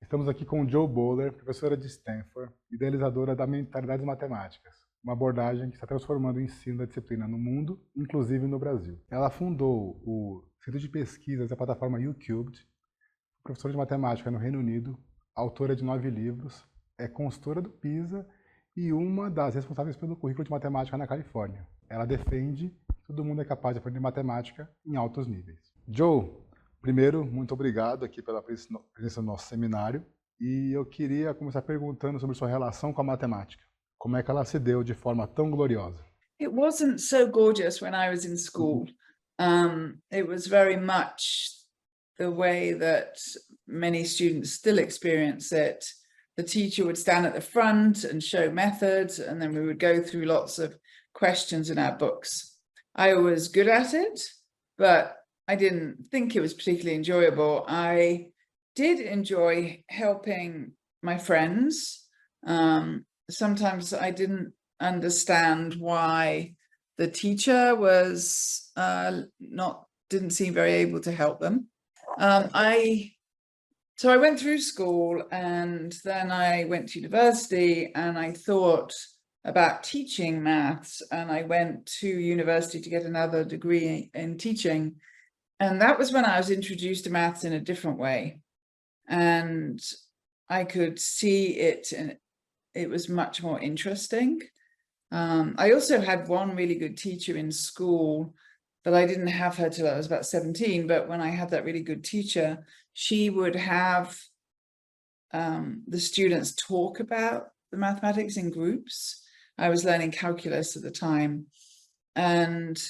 Estamos aqui com Jo Boaler, professora de Stanford, idealizadora da Mentalidades Matemáticas, uma abordagem que está transformando o ensino da disciplina no mundo, inclusive no Brasil. Ela fundou o centro de pesquisas da plataforma Youcubed, professora de matemática no Reino Unido, autora de 9 livros, é consultora do PISA e uma das responsáveis pelo currículo de matemática na Califórnia. Ela defende que todo mundo é capaz de aprender matemática em altos níveis. Jo, primeiro, muito obrigado aqui pela presença no nosso seminário. E eu queria começar perguntando sobre sua relação com a matemática. Como é que ela se deu de forma tão gloriosa? It wasn't so gorgeous when I was in school. It was very much the way that many students still experience it. The teacher would stand at the front and show methods, and then we would go through lots of questions in our books. I was good at it, but I didn't think it was particularly enjoyable. I did enjoy helping my friends. Sometimes I didn't understand why the teacher was didn't seem very able to help them. So I went through school, and then I went to university, and I thought about teaching maths, and I went to university to get another degree in teaching. And that was when I was introduced to maths in a different way. And I could see it, and it was much more interesting. I also had one really good teacher in school, but I didn't have her till I was about 17. But when I had that really good teacher, she would have the students talk about the mathematics in groups. I was learning calculus at the time. And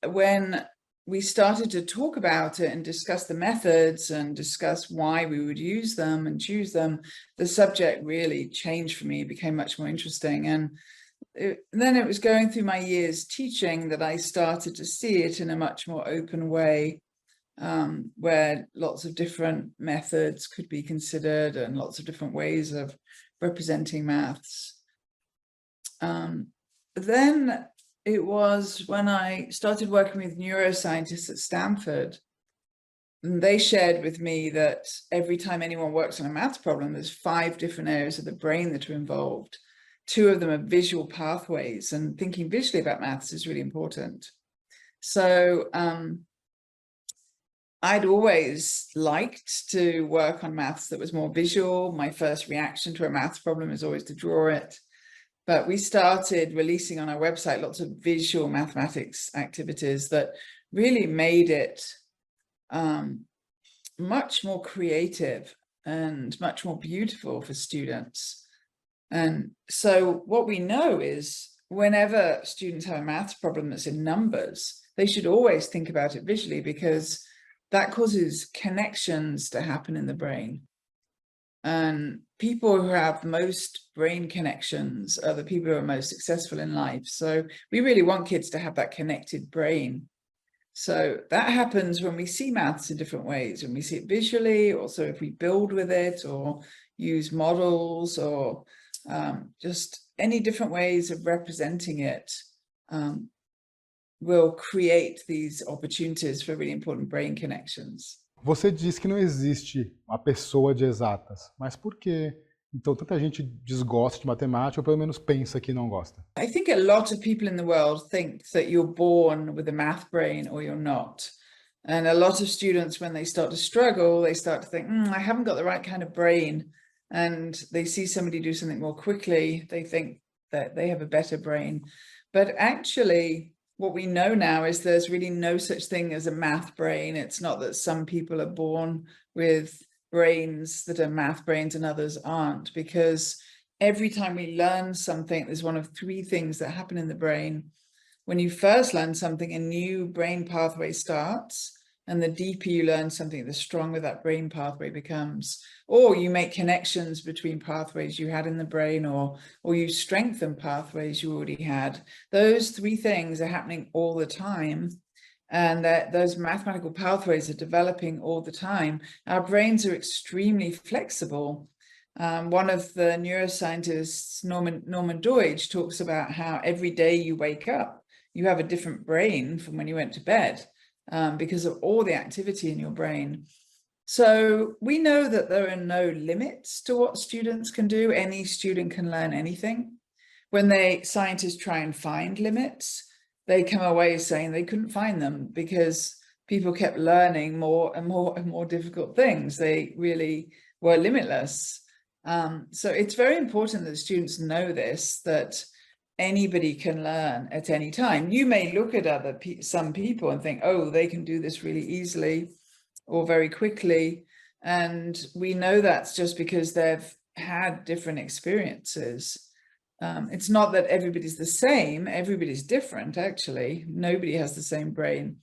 when we started to talk about it and discuss the methods and discuss why we would use them and choose them, the subject really changed for me. It became much more interesting. And then it was going through my years teaching that I started to see it in a much more open way, where lots of different methods could be considered and lots of different ways of representing maths. Then it was when I started working with neuroscientists at Stanford, and they shared with me that every time anyone works on a maths problem, there's 5 different areas of the brain that are involved. 2 of them are visual pathways, and thinking visually about maths is really important. So I'd always liked to work on maths that was more visual. My first reaction to a maths problem is always to draw it. But we started releasing on our website lots of visual mathematics activities that really made it much more creative and much more beautiful for students. And so what we know is whenever students have a maths problem that's in numbers, they should always think about it visually, because that causes connections to happen in the brain. And people who have most brain connections are the people who are most successful in life. So we really want kids to have that connected brain. So that happens when we see maths in different ways, when we see it visually, also if we build with it or use models or just any different ways of representing it, will create these opportunities for really important brain connections. Você diz que não existe uma pessoa de exatas, mas por que então tanta gente desgosta de matemática ou pelo menos pensa que não gosta? I think a lot of people in the world think that you're born with a math brain or you're not. And a lot of students, when they start to struggle, they start to think, I haven't got the right kind of brain. And they see somebody do something more quickly, they think that they have a better brain. But actually, what we know now is there's really no such thing as a math brain. It's not that some people are born with brains that are math brains and others aren't, because every time we learn something, there's one of 3 things that happen in the brain. When you first learn something, a new brain pathway starts, and the deeper you learn something, the stronger that brain pathway becomes. Or you make connections between pathways you had in the brain, or you strengthen pathways you already had. Those 3 things are happening all the time. And those mathematical pathways are developing all the time. Our brains are extremely flexible. One of the neuroscientists, Norman Deutsch, talks about how every day you wake up, you have a different brain from when you went to bed. Because of all the activity in your brain. So we know that there are no limits to what students can do. Any student can learn anything. When scientists try and find limits, they come away saying they couldn't find them because people kept learning more and more and more difficult things. They really were limitless. So it's very important that students know this, that anybody can learn at any time. You may look at some people and think, oh, they can do this really easily or very quickly. And we know that's just because they've had different experiences. It's not that everybody's the same, everybody's different, actually. Nobody has the same brain,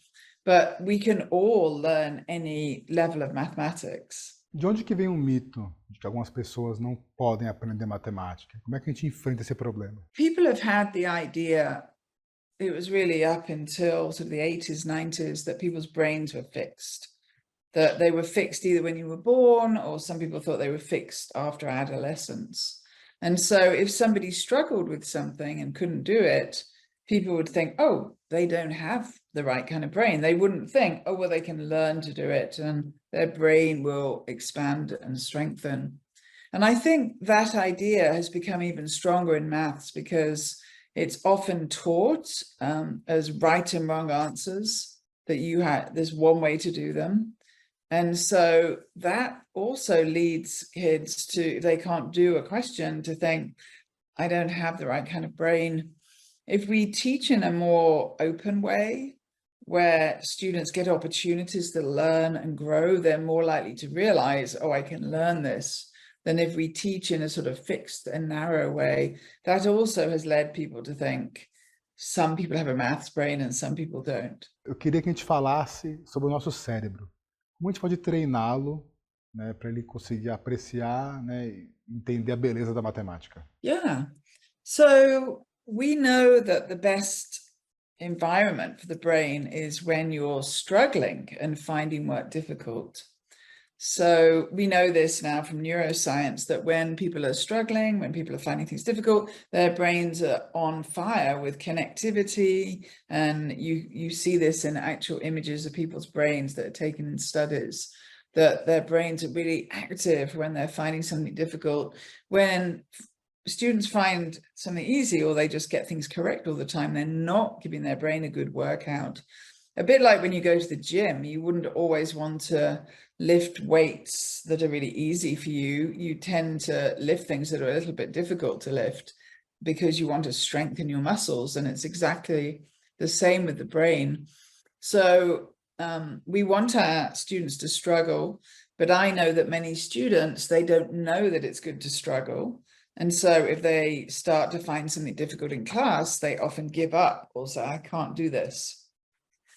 but we can all learn any level of mathematics. De onde que vem o mito de que algumas pessoas não podem aprender matemática? Como é que a gente enfrenta esse problema? People have had the idea, it was really up until sort of the 80s, 90s, that people's brains were fixed. That they were fixed either when you were born, or some people thought they were fixed after adolescence. And so if somebody struggled with something and couldn't do it, people would think, oh, they don't have the right kind of brain. They wouldn't think, oh, well, they can learn to do it and their brain will expand and strengthen. And I think that idea has become even stronger in maths because it's often taught as right and wrong answers, that there's one way to do them. And so that also leads kids to, if they can't do a question, to think, I don't have the right kind of brain. If we teach in a more open way, where students get opportunities to learn and grow, they're more likely to realize, oh, I can learn this, than if we teach in a sort of fixed and narrow way. That also has led people to think some people have a maths brain and some people don't. Eu queria que a gente falasse sobre o nosso cérebro. Como a gente pode treiná-lo, né, para ele conseguir apreciar, né, e entender a beleza da matemática? Yeah. So we know that the best environment for the brain is when you're struggling and finding work difficult. So we know this now from neuroscience, that when people are struggling, when people are finding things difficult, their brains are on fire with connectivity. And you see this in actual images of people's brains that are taken in studies, that their brains are really active when they're finding something difficult. When students find something easy, or they just get things correct all the time, they're not giving their brain a good workout. A bit like when you go to the gym, you wouldn't always want to lift weights that are really easy for you. You tend to lift things that are a little bit difficult to lift because you want to strengthen your muscles. And it's exactly the same with the brain. So we want our students to struggle, but I know that many students, they don't know that it's good to struggle. And so if they start to find something difficult in class, they often give up or say, I can't do this.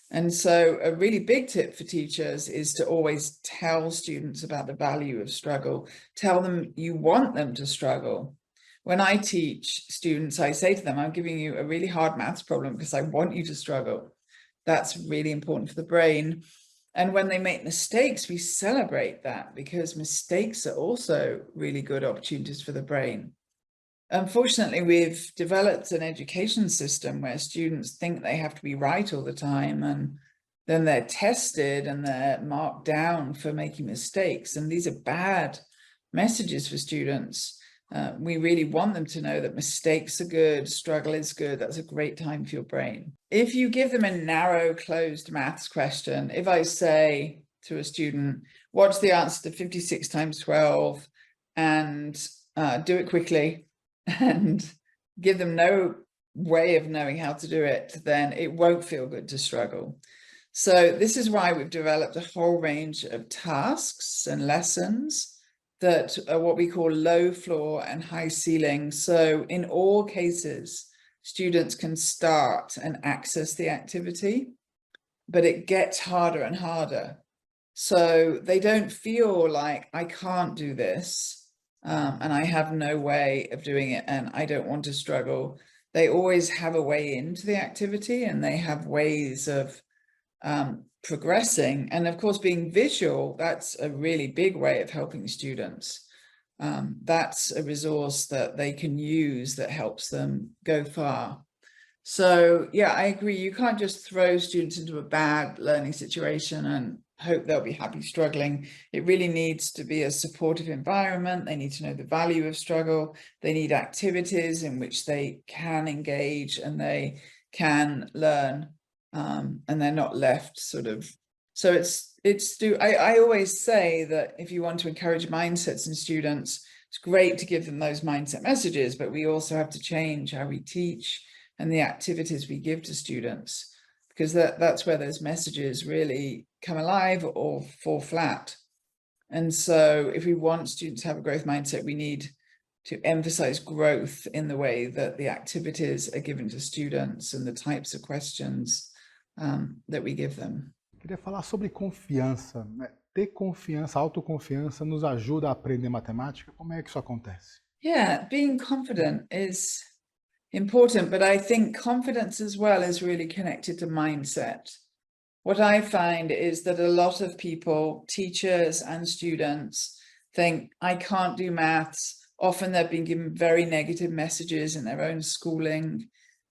And so a really big tip for teachers is to always tell students about the value of struggle. Tell them you want them to struggle. When I teach students, I say to them, I'm giving you a really hard maths problem because I want you to struggle. That's really important for the brain. And when they make mistakes, we celebrate that, because mistakes are also really good opportunities for the brain. Unfortunately, we've developed an education system where students think they have to be right all the time, and then they're tested and they're marked down for making mistakes. And these are bad messages for students. We really want them to know that mistakes are good, struggle is good. That's a great time for your brain. If you give them a narrow, closed maths question, if I say to a student, what's the answer to 56 times 12, and do it quickly, and give them no way of knowing how to do it, then it won't feel good to struggle. So this is why we've developed a whole range of tasks and lessons that are what we call low floor and high ceiling. So in all cases, students can start and access the activity, but it gets harder and harder. So they don't feel like, I can't do this. And I have no way of doing it, and I don't want to struggle. They always have a way into the activity, and they have ways of progressing. And of course, being visual, that's a really big way of helping students. That's a resource that they can use that helps them go far. So yeah, I agree. You can't just throw students into a bad learning situation and hope they'll be happy struggling. It really needs to be a supportive environment. They need to know the value of struggle. They need activities in which they can engage and they can learn, and they're not left sort of. So I always say that if you want to encourage mindsets in students, it's great to give them those mindset messages, but we also have to change how we teach and the activities we give to students, because that's where those messages really come alive or fall flat. And so if we want students to have a growth mindset, we need to emphasize growth in the way that the activities are given to students and the types of questions that we give them. Queria falar sobre confiança, né? Ter confiança, autoconfiança nos ajuda a aprender matemática. Como é que isso acontece? Yeah, being confident is important, but I think confidence as well is really connected to mindset. What I find is that a lot of people, teachers and students, think, I can't do maths. Often they've been given very negative messages in their own schooling,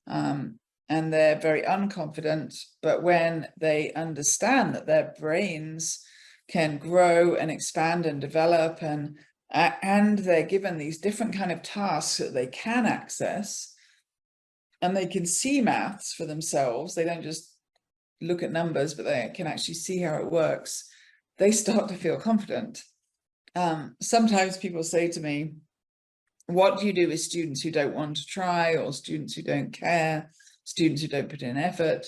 and they're very unconfident. But when they understand that their brains can grow and expand and develop, and they're given these different kind of tasks that they can access, and they can see maths for themselves, they don't just look at numbers, but they can actually see how it works, they start to feel confident. Sometimes people say to me, what do you do with students who don't want to try, or students who don't care, students who don't put in effort?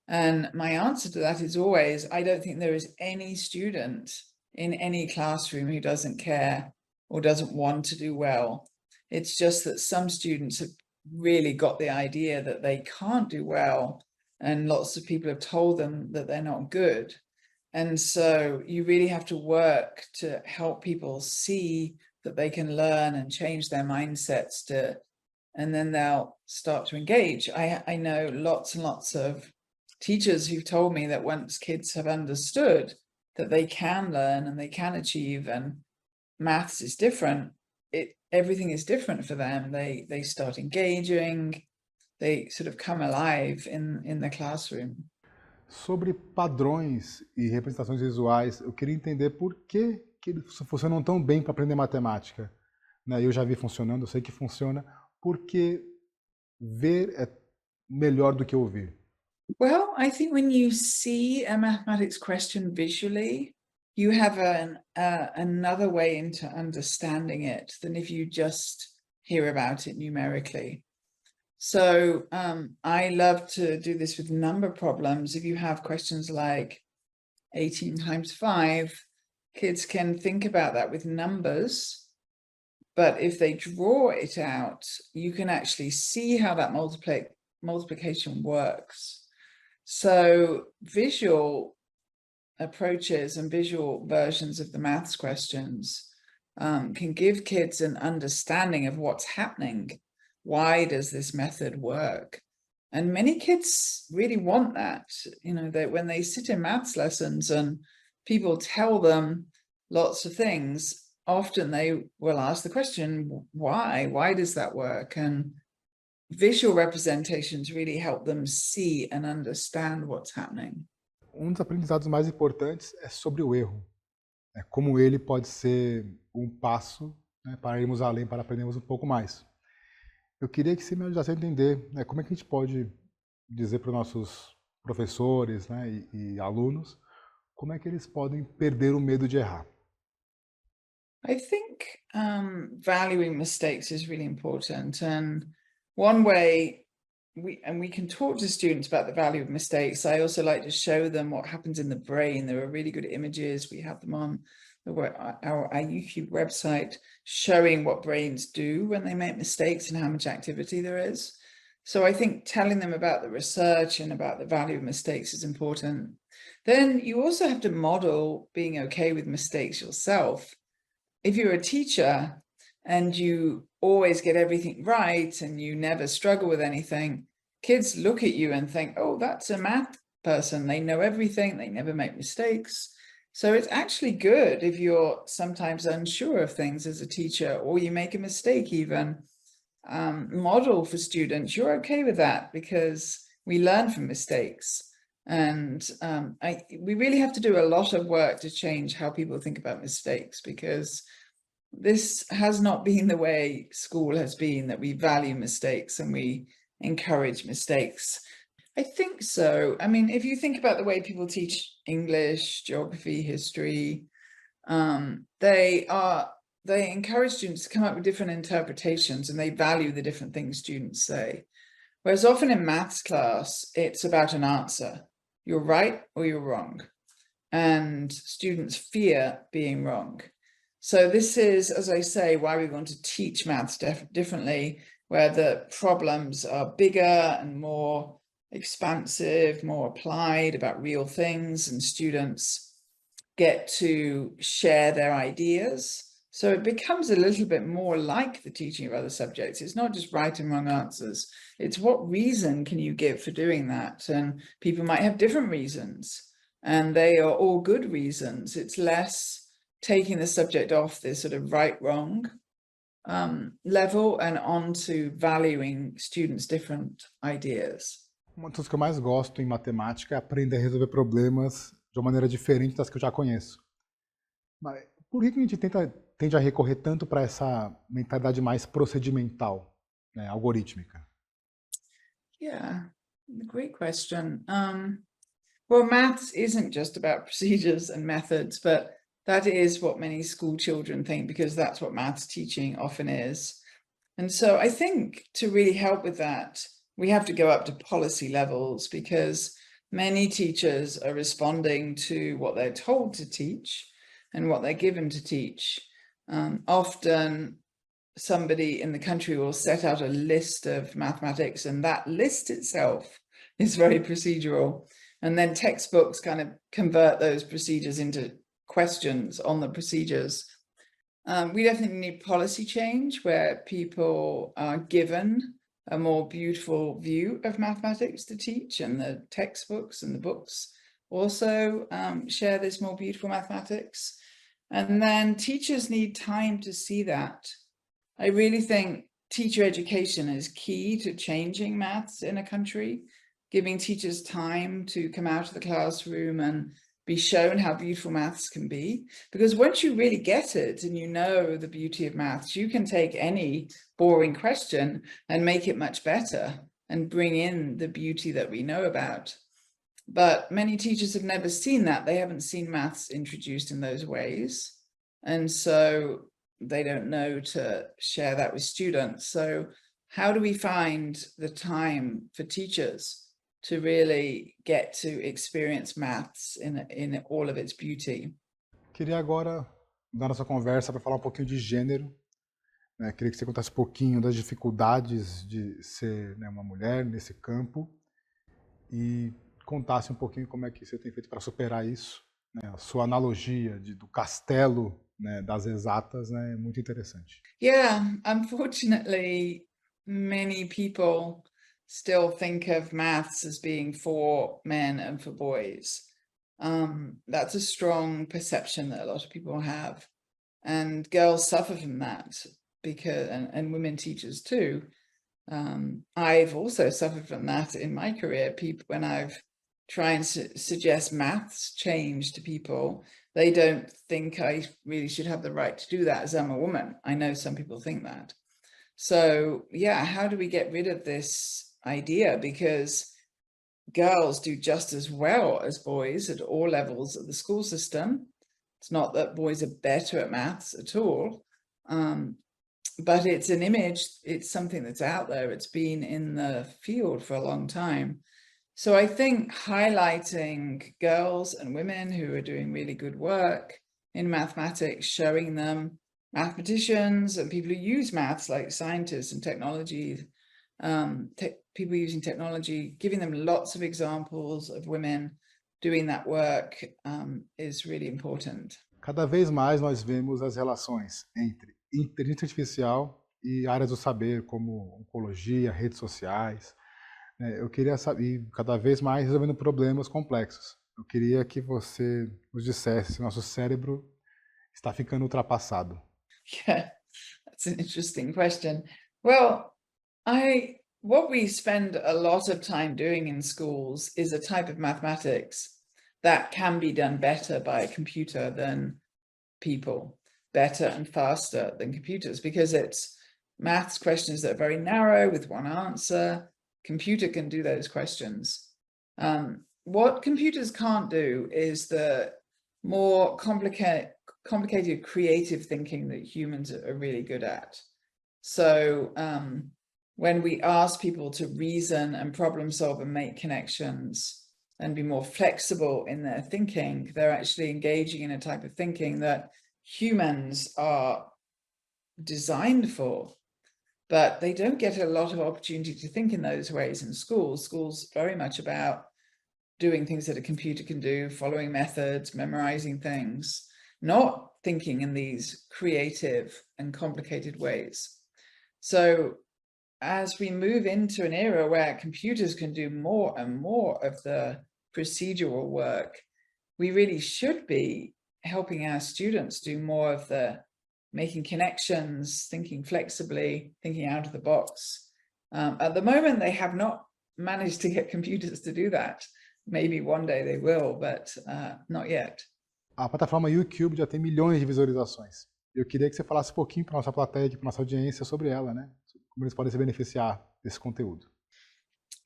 And my answer to that is always, I don't think there is any student in any classroom who doesn't care or doesn't want to do well. It's just that some students have really got the idea that they can't do well, and lots of people have told them that they're not good. And so you really have to work to help people see that they can learn and change their mindsets and then they'll start to engage. I know lots and lots of teachers who've told me that once kids have understood that they can learn and they can achieve, and maths is different, everything is different for them. They start engaging, they sort of come alive in the classroom. Sobre padrões e representações visuais, eu queria entender por que eles funcionam tão bem para aprender matemática. Né? Eu já vi funcionando, eu sei que funciona, porque ver é melhor do que ouvir. Well, I think when you see a mathematics question visually, you have another way into understanding it than if you just hear about it numerically. So I love to do this with number problems. If you have questions like 18 times 5, kids can think about that with numbers. But if they draw it out, you can actually see how that multiplication works. So visual approaches and visual versions of the maths questions can give kids an understanding of what's happening. Why does this method work? And many kids really want that, you know, that when they sit in maths lessons and people tell them lots of things, often they will ask the question, why does that work? And visual representations really help them see and understand what's happening. Um dos aprendizados mais importantes é sobre o erro. É como ele pode ser um passo, né, para irmos além, para aprendermos um pouco mais. Eu queria que você me ajudasse a entender, né, como é que a gente pode dizer para os nossos professores, né, e alunos, como é que eles podem perder o medo de errar. I think valuing mistakes is really important. And one way we can talk to students about the value of mistakes. I also like to show them what happens in the brain. There are really good images. We have them on our Youcubed website, showing what brains do when they make mistakes and how much activity there is. So I think telling them about the research and about the value of mistakes is important. Then you also have to model being okay with mistakes yourself. If you're a teacher and you always get everything right and you never struggle with anything, kids look at you and think, oh, that's a math person. They know everything. They never make mistakes. So it's actually good if you're sometimes unsure of things as a teacher, or you make a mistake even, model for students, you're okay with that because we learn from mistakes. And we really have to do a lot of work to change how people think about mistakes, because this has not been the way school has been, that we value mistakes and we encourage mistakes. I think so. I mean, if you think about the way people teach English, geography, history, they encourage students to come up with different interpretations, and they value the different things students say. Whereas often in maths class, it's about an answer. You're right or you're wrong. And students fear being wrong. So this is, as I say, why we want to teach maths differently, where the problems are bigger and more expansive, more applied, about real things, and students get to share their ideas. So it becomes a little bit more like the teaching of other subjects. It's not just right and wrong answers. It's what reason can you give for doing that? And people might have different reasons, and they are all good reasons. It's less taking the subject off this sort of right-wrong level and onto valuing students' different ideas. Uma das coisas que eu mais gosto em matemática é aprender a resolver problemas de uma maneira diferente das que eu já conheço. Mas por que a gente tende a recorrer tanto para essa mentalidade mais procedimental, né, algorítmica? Yeah, great question. Well, maths isn't just about procedures and methods, but that is what many school children think, because that's what maths teaching often is. And so I think to really help with that, we have to go up to policy levels, because many teachers are responding to what they're told to teach and what they're given to teach. Often somebody in the country will set out a list of mathematics, and that list itself is very procedural. And then textbooks kind of convert those procedures into questions on the procedures. We definitely need policy change where people are given a more beautiful view of mathematics to teach, and the textbooks and the books also share this more beautiful mathematics. And then teachers need time to see that. I really think teacher education is key to changing maths in a country, giving teachers time to come out of the classroom and be shown how beautiful maths can be. Because once you really get it and you know the beauty of maths, you can take any boring question and make it much better and bring in the beauty that we know about. But many teachers have never seen that. They haven't seen maths introduced in those ways. And so they don't know to share that with students. So how do we find the time for teachers to really get to experience maths in all of its beauty? Queria agora dar nossa conversa para falar um pouquinho de gênero. Né? Queria que você contasse um pouquinho das dificuldades de ser, né, uma mulher nesse campo e contasse um pouquinho como é que você tem feito para superar isso. Né? A sua analogia do castelo, né, das exatas, né, é muito interessante. Yeah, unfortunately, many people still think of maths as being for men and for boys. That's a strong perception that a lot of people have, and girls suffer from that because, and women teachers too. I've also suffered from that in my career. People, when I've tried to suggest maths change to people, they don't think I really should have the right to do that as I'm a woman. I know some people think that. So yeah, how do we get rid of this idea? Because girls do just as well as boys at all levels of the school system. It's not that boys are better at maths at all, but it's an image, it's something that's out there. It's been in the field for a long time. So I think highlighting girls and women who are doing really good work in mathematics, showing them mathematicians and people who use maths like scientists and technology, people using technology, giving them lots of examples of women doing that work is really important. Cada vez mais nós vemos as relações entre inteligência artificial e áreas do saber, como oncologia, redes sociais. Eu queria saber, cada vez mais resolvendo problemas complexos. Eu queria que você nos dissesse se nosso cérebro está ficando ultrapassado. Yeah, that's an interesting question. Well, What we spend a lot of time doing in schools is a type of mathematics that can be done better by a computer than people, better and faster than computers, because it's maths questions that are very narrow with one answer. Computer can do those questions. What computers can't do is the more complicated creative thinking that humans are really good at. So when we ask people to reason and problem solve and make connections and be more flexible in their thinking, they're actually engaging in a type of thinking that humans are designed for, but they don't get a lot of opportunity to think in those ways in schools. Schools very much about doing things that a computer can do, following methods, memorizing things, not thinking in these creative and complicated ways. So as we move into an era where computers can do more and more of the procedural work, we really should be helping our students do more of the making connections, thinking flexibly, thinking out of the box. At the moment, they have not managed to get computers to do that. Maybe one day they will, but not yet. A plataforma Youcubed já tem milhões de visualizações. Eu queria que você falasse um pouquinho para nossa plateia, para nossa audiência sobre ela, né? Como eles podem se beneficiar desse conteúdo.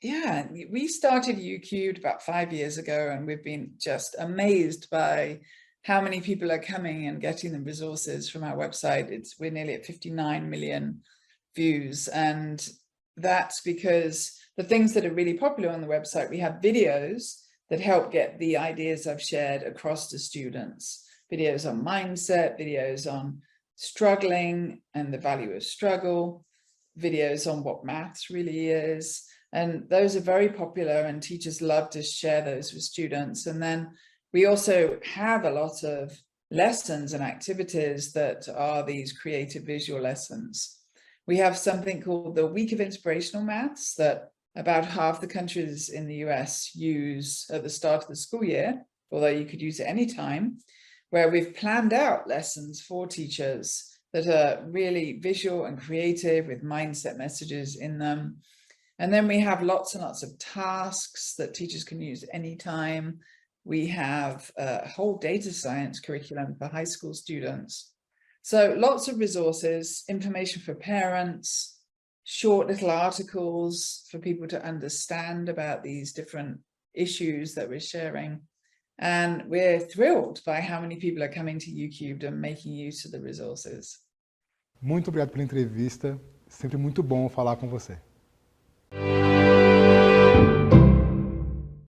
Yeah, we started Youcubed about 5 years ago, and we've been just amazed by how many people are coming and getting the resources from our website. We're nearly at 59 million views, and that's because the things that are really popular on the website, we have videos that help get the ideas I've shared across to students. Videos on mindset, videos on struggling and the value of struggle, videos on what maths really is. And those are very popular, and teachers love to share those with students. And then we also have a lot of lessons and activities that are these creative visual lessons. We have something called the Week of Inspirational Maths that about half the countries in the US use at the start of the school year, although you could use it any time, where we've planned out lessons for teachers that are really visual and creative with mindset messages in them. And then we have lots and lots of tasks that teachers can use anytime. We have a whole data science curriculum for high school students. So lots of resources, information for parents, short little articles for people to understand about these different issues that we're sharing. And we're thrilled by how many people are coming to Youcubed and making use of the resources. Muito obrigado pela entrevista. Sempre muito bom falar com você.